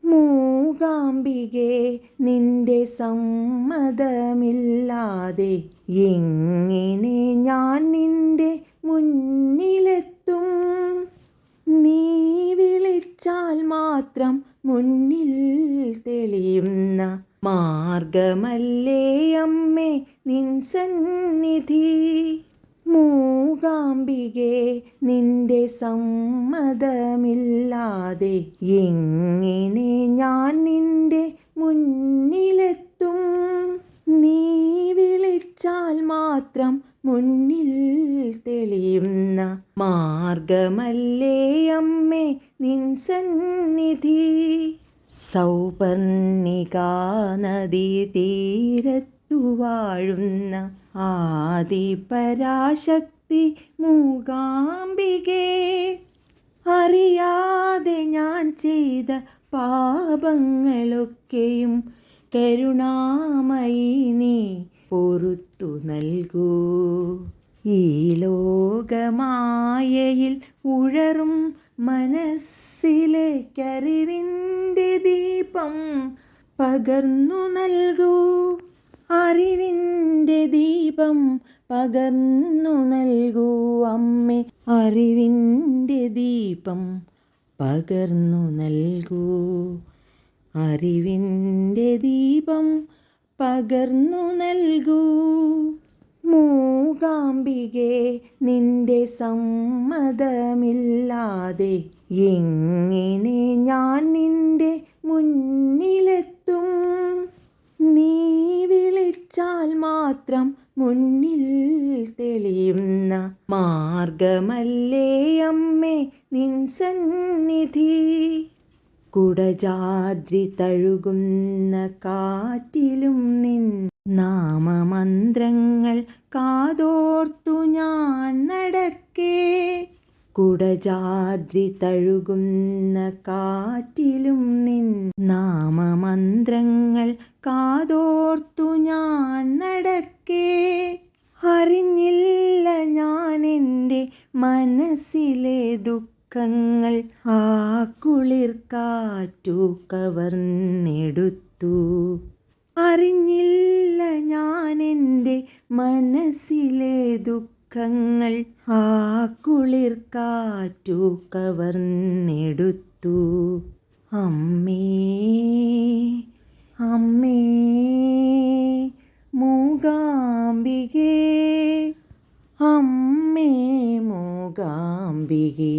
മൂകാംബികേ നിന്റെ സമ്മതമില്ലാതെ എങ്ങനെ ഞാൻ നിന്റെ മുന്നിലെത്തും? നീ വിളിച്ചാൽ മാത്രം മുന്നിൽ തെളിയുന്ന മാർഗമല്ലേ അമ്മേ നിൻ സന്നിധി. മൂകാംബികേ നിന്റെ സമ്മതമില്ലാതെ എങ്ങനെ ഞാൻ നിന്റെ മുന്നിലെത്തും? നീ വിളിച്ചാൽ മാത്രം മുന്നിൽ തെളിയുന്ന മാർഗമല്ലേ അമ്മേ നിൻ സന്നിധി. സൗപർണികാ നദീ തീരത്തു വാഴുന്ന ആദിപരാശക്തി മൂകാംബികേ, അറിയാതെ ഞാൻ ചെയ്ത പാപങ്ങളൊക്കെയും കരുണാമയി നീ പൊറുത്തു നൽകൂ. ഈ ലോകമായയിൽ ഉഴറും മനസ്സിലേക്കറിവിൻ്റെ ദീപം പകർന്നു നൽകൂ. അറിവിൻ്റെ ദീപം പകർന്നു നൽകൂ അമ്മേ, അറിവിൻ്റെ ദീപം പകർന്നു നൽകൂ. അറിവിൻ്റെ ദീപം പകർന്നു നൽകൂ. മൂകാംബികേ നിന്റെ സമ്മതമില്ലാതെ എങ്ങനെ ഞാൻ നിന്റെ മുന്നിലെത്തും? നീ വിളിച്ചാൽ മാത്രം മുന്നിൽ തെളിയുന്ന മാർഗമല്ലേ അമ്മേ നിൻ സന്നിധി. കുടജാദ്രി തഴുകുന്ന കാറ്റിലും നിൻ നാമമന്ത്രങ്ങൾ കാതോർത്തു ഞാൻ നടക്കേ. കുടജാദ്രി തഴുകുന്ന കാറ്റിലും നിൻ നാമമന്ത്രങ്ങൾ കാതോർത്തു ഞാൻ നടക്കേ. അറിഞ്ഞില്ല ഞാൻ എൻ്റെ മനസ്സിലെ ദുഃഖങ്ങൾ ആ കുളിർ കാറ്റു കവർന്നെടുത്തു. അറിഞ്ഞില്ല ഞാൻ എൻ്റെ മനസ്സിലെ ദുഃഖങ്ങൾ ആ കുളിർ കാറ്റു കവർന്നെടുത്തു. അമ്മേ അമ്മേ മൂകാംബികേ, അമ്മേ മൂകാംബികേ.